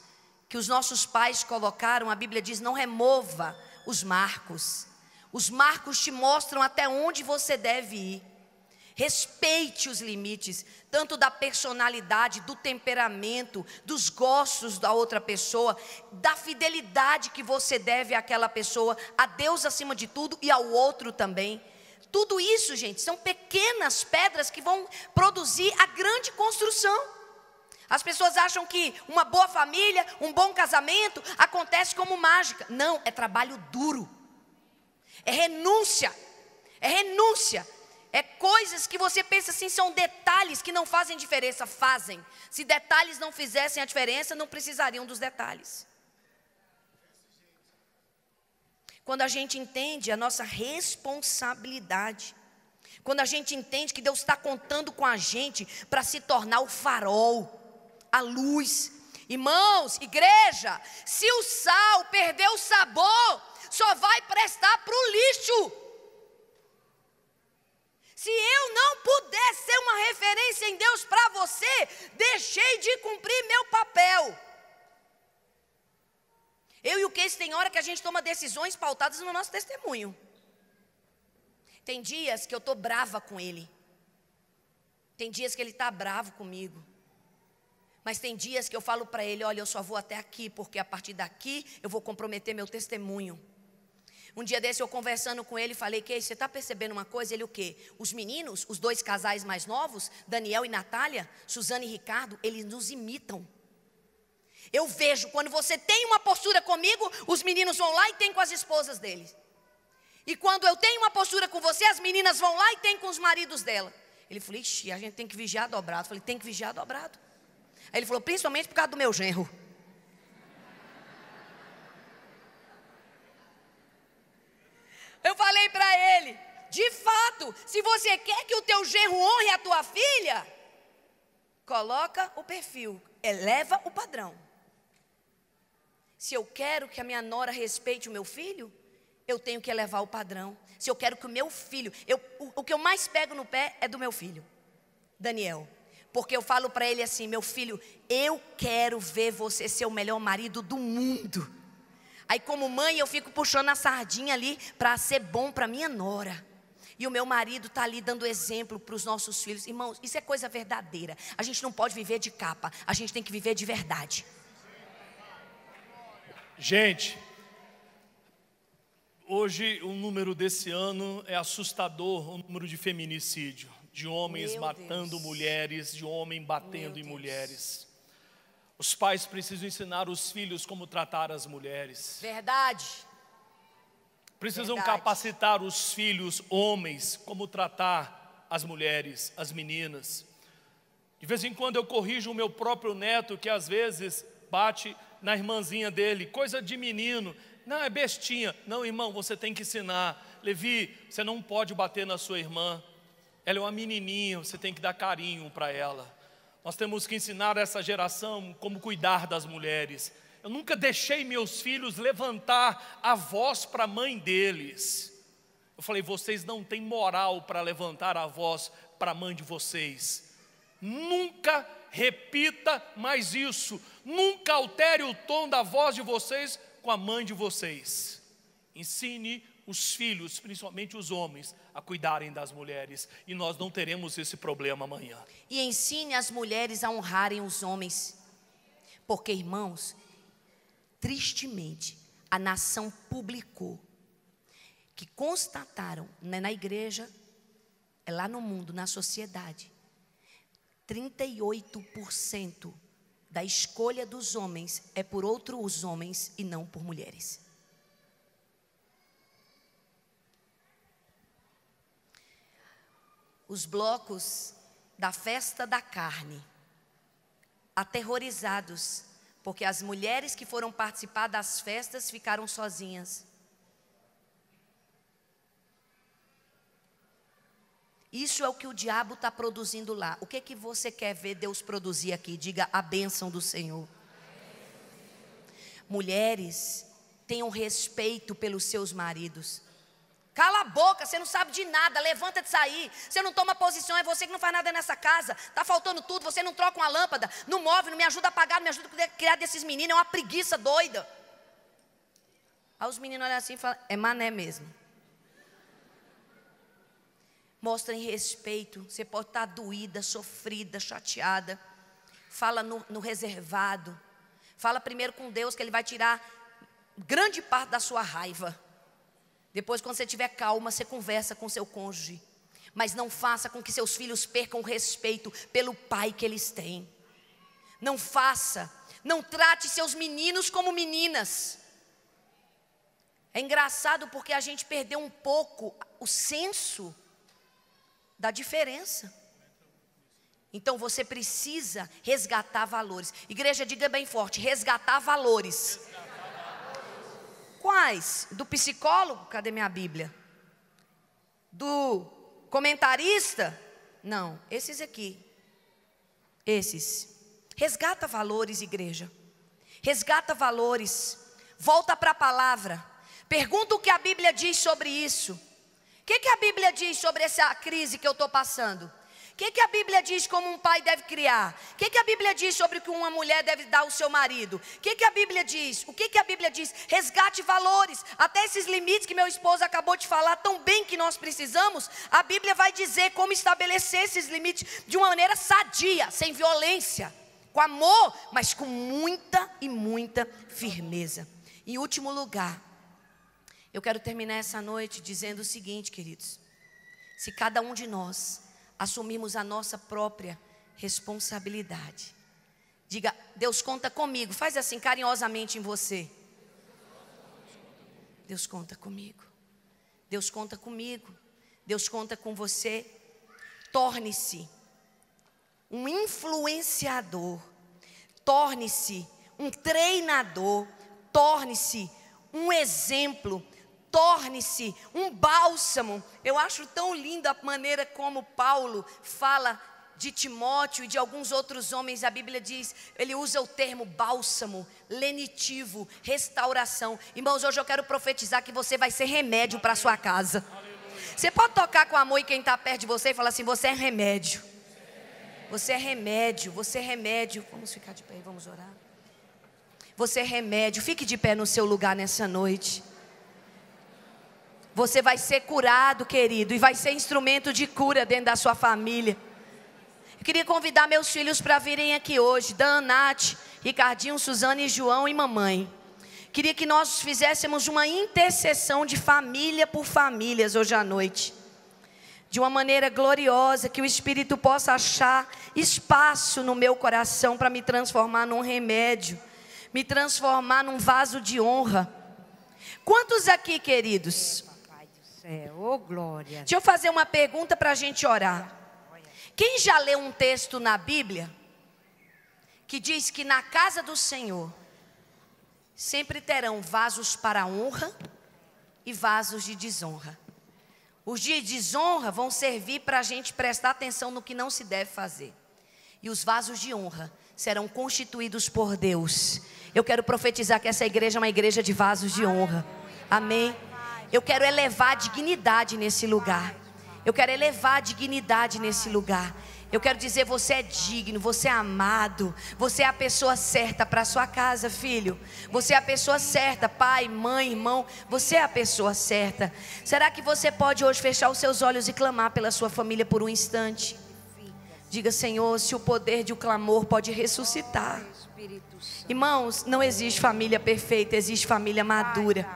que os nossos pais colocaram, a Bíblia diz: não remova os marcos. Os marcos te mostram até onde você deve ir. Respeite os limites, tanto da personalidade, do temperamento, dos gostos da outra pessoa, da fidelidade que você deve àquela pessoa, a Deus acima de tudo e ao outro também. Tudo isso, gente, são pequenas pedras que vão produzir a grande construção. As pessoas acham que uma boa família, um bom casamento, acontece como mágica. Não, é trabalho duro. É renúncia. É renúncia. É coisas que você pensa assim, são detalhes que não fazem diferença. Fazem. Se detalhes não fizessem a diferença, não precisariam dos detalhes. Quando a gente entende a nossa responsabilidade, quando a gente entende que Deus está contando com a gente para se tornar o farol, a luz. Irmãos, igreja, se o sal perder o sabor, só vai prestar para o lixo. Se eu não puder ser uma referência em Deus para você, deixei de cumprir meu papel. Eu e o Keis tem hora que a gente toma decisões pautadas no nosso testemunho. Tem dias que eu estou brava com ele. Tem dias que ele está bravo comigo. Mas tem dias que eu falo para ele, olha, eu só vou até aqui, porque a partir daqui eu vou comprometer meu testemunho. Um dia desse eu conversando com ele, falei, Keis, você está percebendo uma coisa? Ele o quê? Os meninos, os dois casais mais novos, Daniel e Natália, Suzane e Ricardo, eles nos imitam. Eu vejo, quando você tem uma postura comigo, os meninos vão lá e tem com as esposas deles. E quando eu tenho uma postura com você, as meninas vão lá e tem com os maridos dela. Ele falou, ixi, a gente tem que vigiar dobrado. Eu falei, tem que vigiar dobrado. Aí ele falou, principalmente por causa do meu genro. Eu falei para ele, de fato, se você quer que o teu genro honre a tua filha, coloca o perfil, eleva o padrão. Se eu quero que a minha nora respeite o meu filho, eu tenho que elevar o padrão. Se eu quero que o meu filho, o que eu mais pego no pé é do meu filho, Daniel. Porque eu falo para ele assim, meu filho, eu quero ver você ser o melhor marido do mundo. Aí como mãe eu fico puxando a sardinha ali para ser bom para minha nora. E o meu marido está ali dando exemplo para os nossos filhos. Irmãos, isso é coisa verdadeira. A gente não pode viver de capa, a gente tem que viver de verdade. Gente, hoje o número desse ano é assustador, o número de feminicídio, de homens matando mulheres, de homem batendo em mulheres. Os pais precisam ensinar os filhos como tratar as mulheres. Verdade. Precisam capacitar os filhos, homens, como tratar as mulheres, as meninas. De vez em quando eu corrijo o meu próprio neto, que às vezes bate na irmãzinha dele, coisa de menino. Não, é bestinha. Não, irmão, você tem que ensinar. Levi, você não pode bater na sua irmã. Ela é uma menininha, você tem que dar carinho para ela. Nós temos que ensinar essa geração como cuidar das mulheres. Eu nunca deixei meus filhos levantar a voz para a mãe deles. Eu falei, vocês não têm moral para levantar a voz para a mãe de vocês. Nunca repita mais isso. Nunca altere o tom da voz de vocês com a mãe de vocês. Ensine os filhos, principalmente os homens, a cuidarem das mulheres. E nós não teremos esse problema amanhã. E ensine as mulheres a honrarem os homens. Porque, irmãos, tristemente, a nação publicou que constataram na igreja, lá no mundo, na sociedade, 38% da escolha dos homens é por outros homens e não por mulheres. Os blocos da festa da carne, aterrorizados, porque as mulheres que foram participar das festas ficaram sozinhas. Isso é o que o diabo está produzindo lá. O que você quer ver Deus produzir aqui? Diga a bênção do Senhor. Mulheres, tenham respeito pelos seus maridos. Cala a boca, você não sabe de nada, levanta de sair. Você não toma posição, é você que não faz nada nessa casa. Está faltando tudo, você não troca uma lâmpada, não move, não me ajuda a pagar, não me ajuda a criar desses meninos, é uma preguiça doida. Aí os meninos olham assim e falam, é mané mesmo. Mostrem respeito. Você pode estar doída, sofrida, chateada. Fala no reservado. Fala primeiro com Deus, que Ele vai tirar grande parte da sua raiva. Depois, quando você estiver calma, você conversa com seu cônjuge. Mas não faça com que seus filhos percam o respeito pelo pai que eles têm. Não faça. Não trate seus meninos como meninas. É engraçado porque a gente perdeu um pouco o senso da diferença. Então você precisa resgatar valores. Igreja, diga bem forte: resgatar valores. Quais? Do psicólogo? Cadê minha Bíblia? Do comentarista? Não, esses aqui. Esses. Resgata valores, igreja. Resgata valores. Volta para a palavra. Pergunta o que a Bíblia diz sobre isso. O que a Bíblia diz sobre essa crise que eu estou passando? O que a Bíblia diz como um pai deve criar? O que a Bíblia diz sobre o que uma mulher deve dar ao seu marido? O que a Bíblia diz? O que a Bíblia diz? Resgate valores. Até esses limites que meu esposo acabou de falar tão bem que nós precisamos, a Bíblia vai dizer como estabelecer esses limites de uma maneira sadia, sem violência, com amor, mas com muita e muita firmeza. Em último lugar, eu quero terminar essa noite dizendo o seguinte, queridos: se cada um de nós assumirmos a nossa própria responsabilidade, diga: Deus conta comigo. Faz assim carinhosamente em você: Deus conta comigo. Deus conta comigo. Deus conta com você. Torne-se um influenciador. Torne-se um treinador. Torne-se um exemplo. Torne-se um bálsamo. Eu acho tão linda a maneira como Paulo fala de Timóteo e de alguns outros homens. A Bíblia diz, ele usa o termo bálsamo, lenitivo, restauração. Irmãos, hoje eu quero profetizar que você vai ser remédio para a sua casa. Você pode tocar com amor em quem está perto de você e falar assim: você é remédio. Você é remédio, você é remédio. Vamos ficar de pé e vamos orar. Você é remédio. Fique de pé no seu lugar nessa noite. Você vai ser curado, querido, e vai ser instrumento de cura dentro da sua família. Eu queria convidar meus filhos para virem aqui hoje: Dan, Nath, Ricardinho, Suzane, João e mamãe. Queria que nós fizéssemos uma intercessão de família por famílias hoje à noite, de uma maneira gloriosa, que o Espírito possa achar espaço no meu coração para me transformar num remédio, me transformar num vaso de honra. Quantos aqui, queridos? Oh, glória. Deixa eu fazer uma pergunta para a gente orar. Quem já leu um texto na Bíblia que diz que na casa do Senhor sempre terão vasos para honra e vasos de desonra? Os de desonra vão servir para a gente prestar atenção no que não se deve fazer, e os vasos de honra serão constituídos por Deus. Eu quero profetizar que essa igreja é uma igreja de vasos de honra. Amém? Eu quero elevar a dignidade nesse lugar. Eu quero elevar a dignidade nesse lugar. Eu quero dizer: você é digno, você é amado. Você é a pessoa certa para a sua casa, filho. Você é a pessoa certa, pai, mãe, irmão. Você é a pessoa certa. Será que você pode hoje fechar os seus olhos e clamar pela sua família por um instante? Diga: Senhor, se o poder de um clamor pode ressuscitar. Irmãos, não existe família perfeita, existe família madura.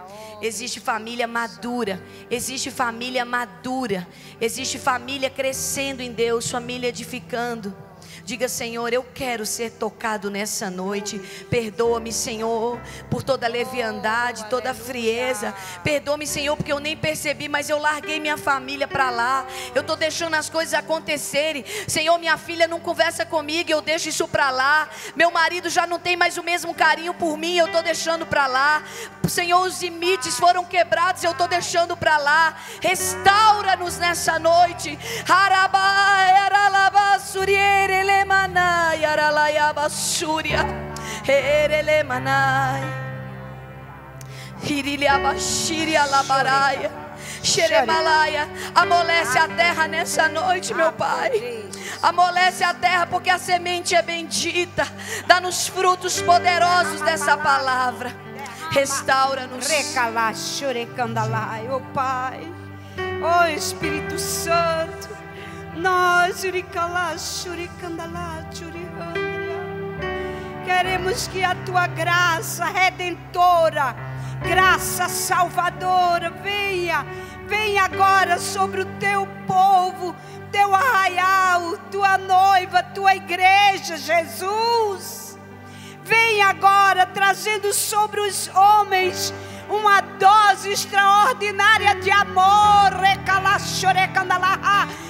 Existe família madura, existe família madura, existe família crescendo em Deus, família edificando. Diga: Senhor, eu quero ser tocado nessa noite. Perdoa-me, Senhor, por toda leviandade, toda frieza. Perdoa-me, Senhor, porque eu nem percebi, mas eu larguei minha família para lá. Eu estou deixando as coisas acontecerem. Senhor, minha filha não conversa comigo, eu deixo isso para lá. Meu marido já não tem mais o mesmo carinho por mim, eu estou deixando para lá. Senhor, os limites foram quebrados, eu estou deixando para lá. Restaura-nos nessa noite. Amolece a terra nessa noite, meu Pai. Amolece a terra, porque a semente é bendita. Dá-nos frutos poderosos dessa palavra. Restaura-nos. Oh Pai, Oh Espírito Santo, nós queremos que a tua graça redentora, graça salvadora, venha agora sobre o teu povo, teu arraial, tua noiva, tua igreja, Jesus. Vem agora trazendo sobre os homens uma dose extraordinária de amor.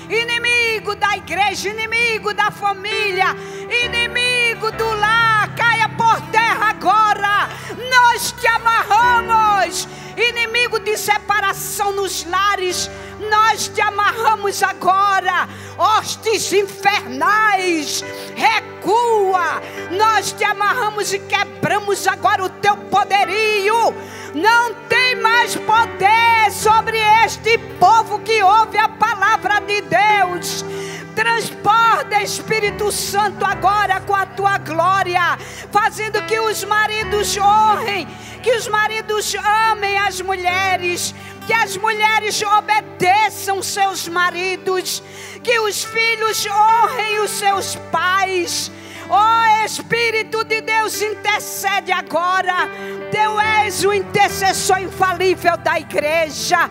Inimigo da igreja, inimigo da família, inimigo do lar, caia por terra agora. Nós te amarramos. Inimigo de separação nos lares, nós te amarramos agora. Hostes infernais, recua. Nós te amarramos e quebramos agora o teu poderio. Não tem mais poder sobre este povo que ouve a palavra de Deus. Transborda, Espírito Santo, agora com a tua glória, fazendo que os maridos honrem, que os maridos amem as mulheres, que as mulheres obedeçam seus maridos, que os filhos honrem os seus pais. Oh Espírito de Deus, intercede agora. Tu és o intercessor infalível da igreja.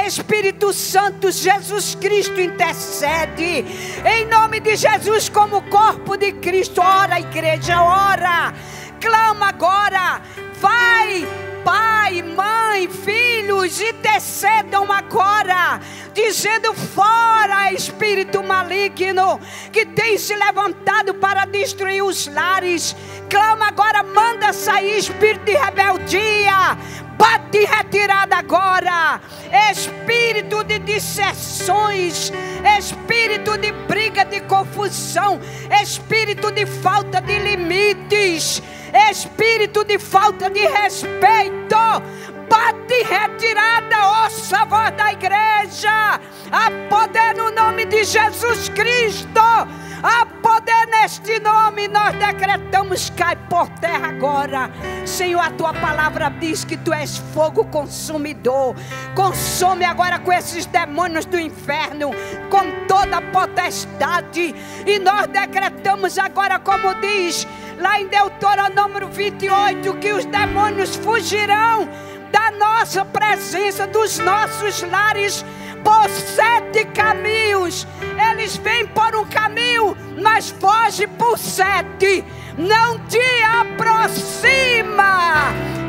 Espírito Santo, Jesus Cristo intercede. Em nome de Jesus, como corpo de Cristo, ora igreja, ora. Clama agora. Vai, pai, mãe, filhos, intercedam agora, dizendo: fora espírito maligno que tem se levantado para destruir os lares. Clama agora, manda sair espírito de rebeldia, bate retirada agora. Espírito de dissensões, espírito de briga, de confusão, espírito de falta de limites, espírito de falta de respeito, bate retirada, ouça a voz da igreja. Há poder no nome de Jesus Cristo, há poder neste nome. Nós decretamos: cai por terra agora. Senhor, a tua palavra diz que tu és fogo consumidor. Consome agora com esses demônios do inferno, com toda a potestade. E nós decretamos agora, como diz lá em Deuteronômio 28, que os demônios fugirão da nossa presença, dos nossos lares, por 7 caminhos. Eles vêm por um caminho, mas fogem por 7. Não te aproxima,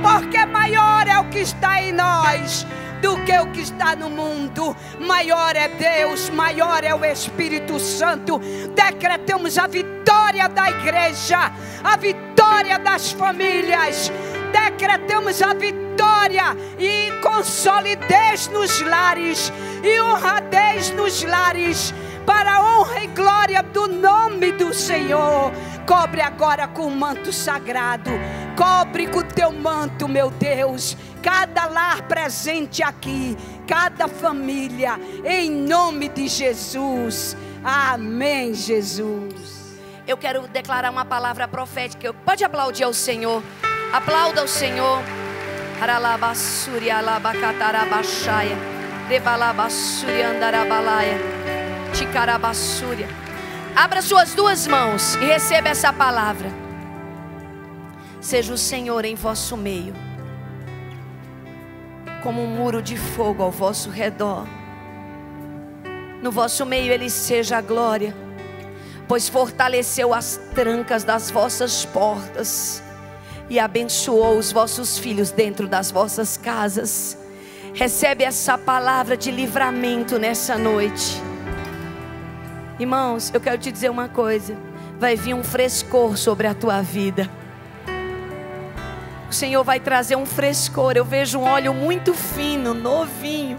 porque maior é o que está em nós do que o que está no mundo. Maior é Deus, maior é o Espírito Santo. Decretamos a vitória da igreja, a vitória das famílias. Decretamos a vitória e consolidez nos lares, e honradez nos lares, para a honra e glória do nome do Senhor. Cobre agora com o manto sagrado. Cobre com o teu manto, meu Deus, cada lar presente aqui, cada família, em nome de Jesus. Amém, Jesus. Eu quero declarar uma palavra profética. Pode aplaudir ao Senhor. Aplauda ao Senhor. Abra suas duas mãos e receba essa palavra. Seja o Senhor em vosso meio, como um muro de fogo ao vosso redor. No vosso meio Ele seja a glória, pois fortaleceu as trancas das vossas portas e abençoou os vossos filhos dentro das vossas casas. Recebe essa palavra de livramento nessa noite. Irmãos, eu quero te dizer uma coisa: vai vir um frescor sobre a tua vida. O Senhor vai trazer um frescor. Eu vejo um óleo muito fino, novinho,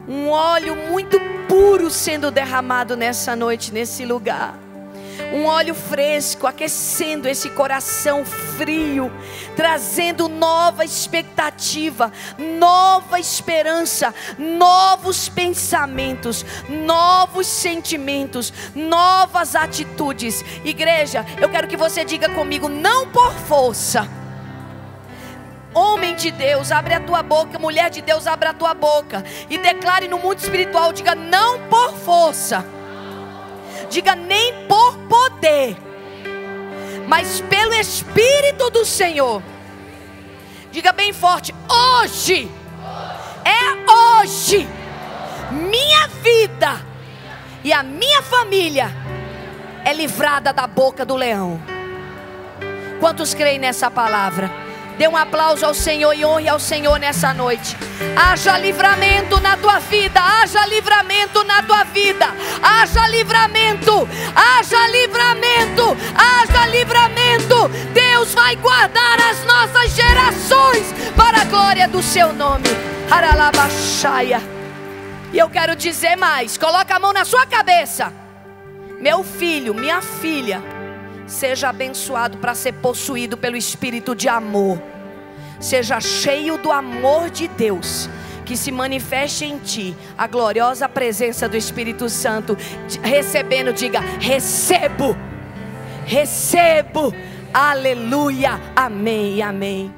um óleo muito puro sendo derramado nessa noite, nesse lugar. Um óleo fresco, aquecendo esse coração frio, trazendo nova expectativa, nova esperança, novos pensamentos, novos sentimentos, novas atitudes. Igreja, eu quero que você diga comigo: não por força, Homem de Deus, abre a tua boca. Mulher de Deus, abre a tua boca e declare no mundo espiritual. Diga: não por força, diga: nem por poder, mas pelo Espírito do Senhor. Diga bem forte: hoje, é hoje, minha vida e a minha família é livrada da boca do leão. Quantos creem nessa palavra? Dê um aplauso ao Senhor e honre ao Senhor nessa noite. Haja livramento na tua vida, haja livramento na tua vida, haja livramento, haja livramento, haja livramento. Deus vai guardar as nossas gerações para a glória do seu nome. Haralabaxaia. E eu quero dizer mais, coloca a mão na sua cabeça. Meu filho, minha filha, seja abençoado para ser possuído pelo Espírito de amor. Seja cheio do amor de Deus, que se manifeste em ti a gloriosa presença do Espírito Santo. Recebendo, diga: recebo, recebo, aleluia, amém, amém.